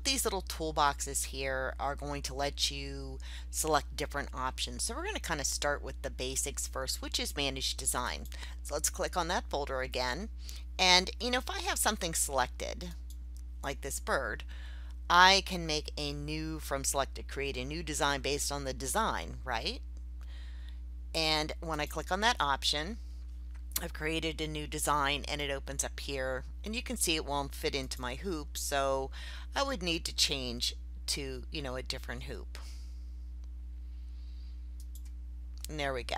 these little toolboxes here are going to let you select different options. So we're going to kind of start with the basics first, which is Manage Design. So let's click on that folder again. And if I have something selected, like this bird, I can make a new from selected, create a new design based on the design, right? And when I click on that option, I've created a new design and it opens up here, and you can see it won't fit into my hoop, so I would need to change to a different hoop. And there we go.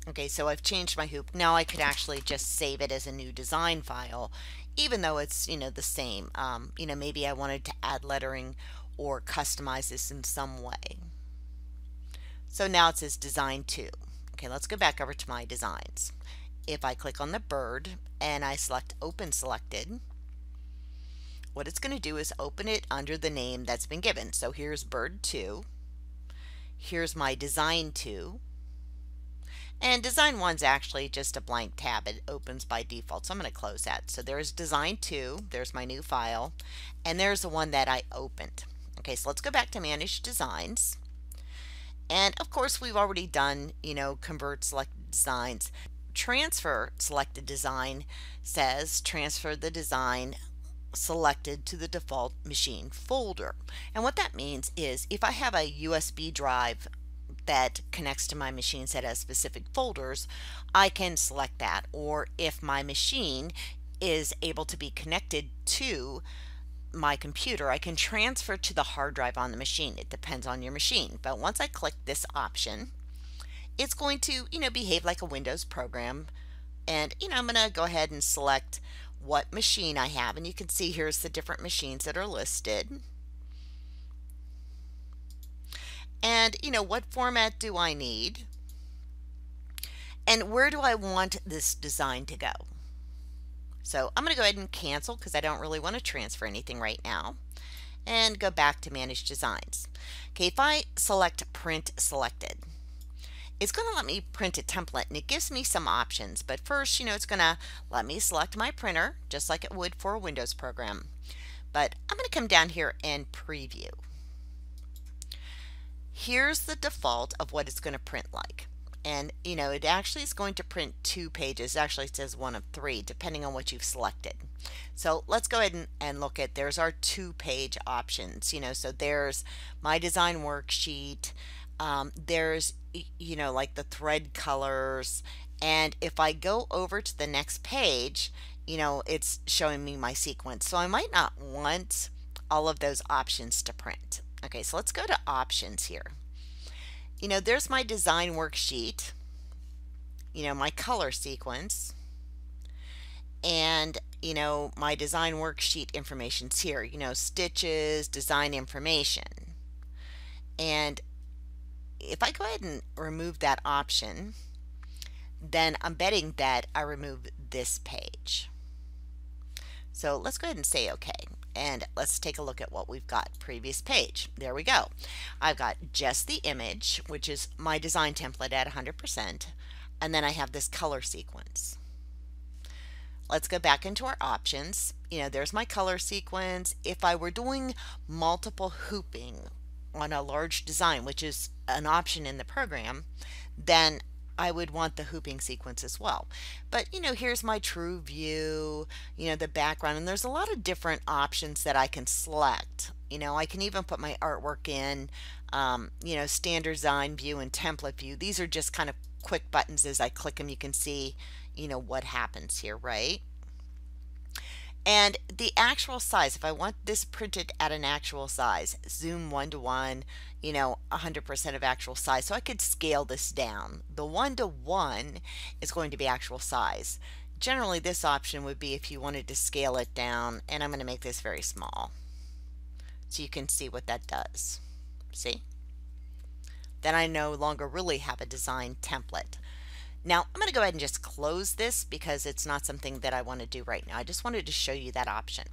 Okay, so I've changed my hoop. Now I could actually just save it as a new design file, even though it's the same. Maybe I wanted to add lettering or customize this in some way. So now it says Design 2. Okay, let's go back over to my designs. If I click on the bird and I select Open Selected, what it's going to do is open it under the name that's been given. So here's Bird 2. Here's my Design 2. And Design 1's actually just a blank tab. It opens by default, so I'm going to close that. So there's Design 2. There's my new file. And there's the one that I opened. Okay, so let's go back to Manage Designs. And of course, we've already done, convert selected designs. Transfer selected design says transfer the design selected to the default machine folder. And what that means is if I have a USB drive that connects to my machines that has specific folders, I can select that. Or if my machine is able to be connected to my computer, I can transfer to the hard drive on the machine. It depends on your machine. But once I click this option, it's going to, behave like a Windows program. And, I'm going to go ahead and select what machine I have. And you can see here's the different machines that are listed. And, what format do I need? And where do I want this design to go? So I'm going to go ahead and cancel because I don't really want to transfer anything right now, and go back to Manage Designs. Okay, if I select Print Selected, it's going to let me print a template, and it gives me some options. But first, it's going to let me select my printer just like it would for a Windows program. But I'm going to come down here and preview. Here's the default of what it's going to print like. And it actually is going to print 2 pages. Actually, it says 1 of 3, depending on what you've selected. So let's go ahead and look at, there's our 2-page options. So there's my design worksheet. There's, like the thread colors. And if I go over to the next page, it's showing me my sequence. So I might not want all of those options to print. Okay, so let's go to options here. There's my design worksheet, my color sequence, and, my design worksheet information's here, stitches, design information. And if I go ahead and remove that option, then I'm betting that I remove this page. So let's go ahead and say OK. And let's take a look at what we've got. Previous page. There we go. I've got just the image, which is my design template at 100%. And then I have this color sequence. Let's go back into our options. There's my color sequence. If I were doing multiple hooping on a large design, which is an option in the program, then I would want the hooping sequence as well. But here's my true view, the background, and there's a lot of different options that I can select. I can even put my artwork in, standard design view and template view. These are just kind of quick buttons. As I click them, you can see, what happens here, right? And the actual size, if I want this printed at an actual size, zoom 1:1, 100% of actual size. So I could scale this down. The 1:1 is going to be actual size. Generally, this option would be if you wanted to scale it down, and I'm going to make this very small so you can see what that does. See? Then I no longer really have a design template. Now, I'm going to go ahead and just close this because it's not something that I want to do right now. I just wanted to show you that option.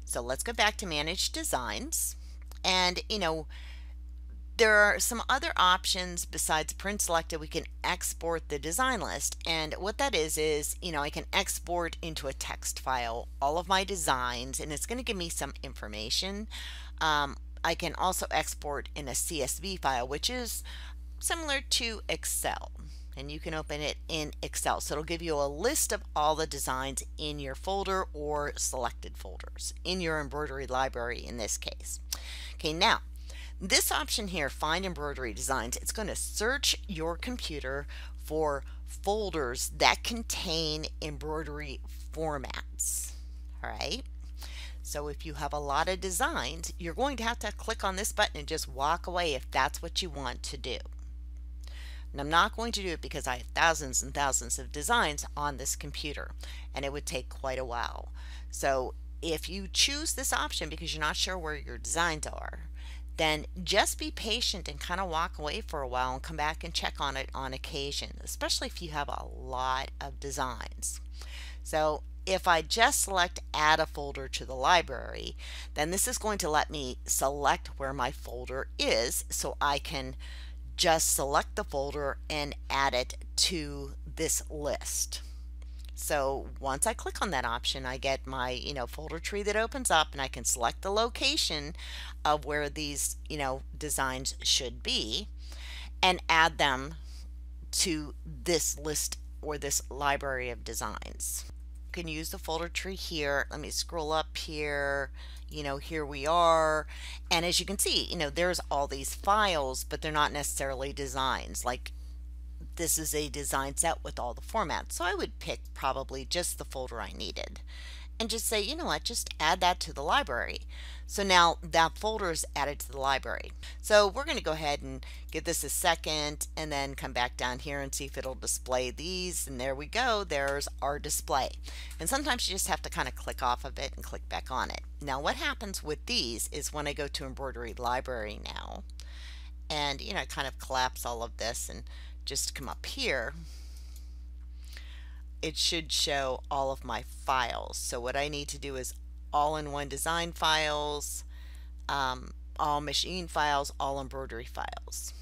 So let's go back to Manage Designs. And, There are some other options besides print selected. We can export the design list, and what that is I can export into a text file all of my designs, and it's going to give me some information. I can also export in a CSV file, which is similar to Excel, and you can open it in Excel. So it'll give you a list of all the designs in your folder or selected folders in your embroidery library in this case. Okay, now this option here, Find Embroidery Designs, it's going to search your computer for folders that contain embroidery formats. All right. So if you have a lot of designs, you're going to have to click on this button and just walk away if that's what you want to do. And I'm not going to do it because I have thousands and thousands of designs on this computer, and it would take quite a while. So if you choose this option because you're not sure where your designs are, then just be patient and kind of walk away for a while and come back and check on it on occasion, especially if you have a lot of designs. So if I just select add a folder to the library, then this is going to let me select where my folder is, so I can just select the folder and add it to this list. So once I click on that option, I get my folder tree that opens up, and I can select the location of where these designs should be and add them to this list or this library of designs. You can use the folder tree here. Let me scroll up here. Here we are, and as you can see, there's all these files, but they're not necessarily designs. Like, this is a design set with all the formats, so I would pick probably just the folder I needed and just say, what, just add that to the library. So now that folder is added to the library. So we're going to go ahead and give this a second and then come back down here and see if it'll display these, and there we go, there's our display. And sometimes you just have to kind of click off of it and click back on it. Now what happens with these is when I go to embroidery library now, and I kind of collapse all of this and just come up here, it should show all of my files. So what I need to do is all-in-one design files, all machine files, all embroidery files.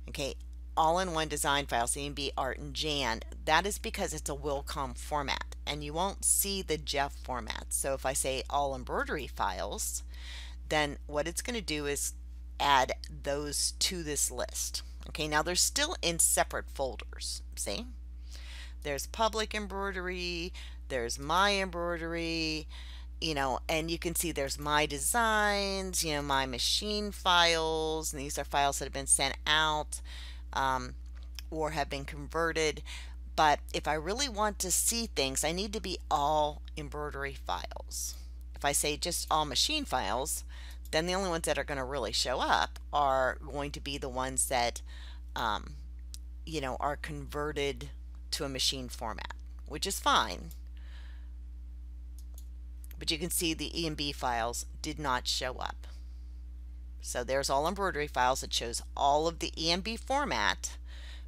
Okay, all-in-one design files, EMB, Art, and Jan. That is because it's a Wilcom format, and you won't see the Jeff format. So if I say all embroidery files, then what it's going to do is add those to this list. Okay, now they're still in separate folders. See? There's public embroidery, there's my embroidery, and you can see there's my designs, my machine files, and these are files that have been sent out or have been converted. But if I really want to see things, I need to be all embroidery files. If I say just all machine files, then the only ones that are going to really show up are going to be the ones that are converted to a machine format, which is fine. But you can see the EMB files did not show up. So there's all embroidery files. It shows all of the EMB format.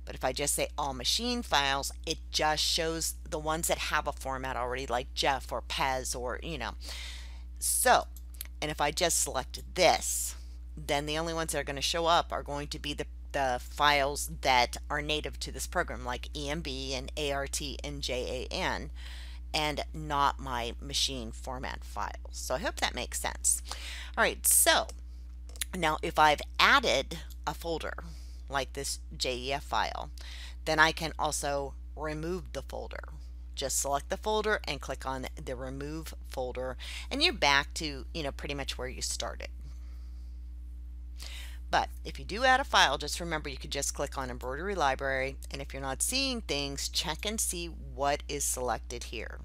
But if I just say all machine files, it just shows the ones that have a format already, like Jeff or Pez or So, and if I just select this, then the only ones that are going to show up are going to be the files that are native to this program, like EMB and ART and JAN, and not my machine format files. So I hope that makes sense. All right, so now if I've added a folder like this JEF file, then I can also remove the folder. Just select the folder and click on the remove folder, and you're back to pretty much where you started. But if you do add a file, just remember you could just click on Embroidery Library, and if you're not seeing things, check and see what is selected here.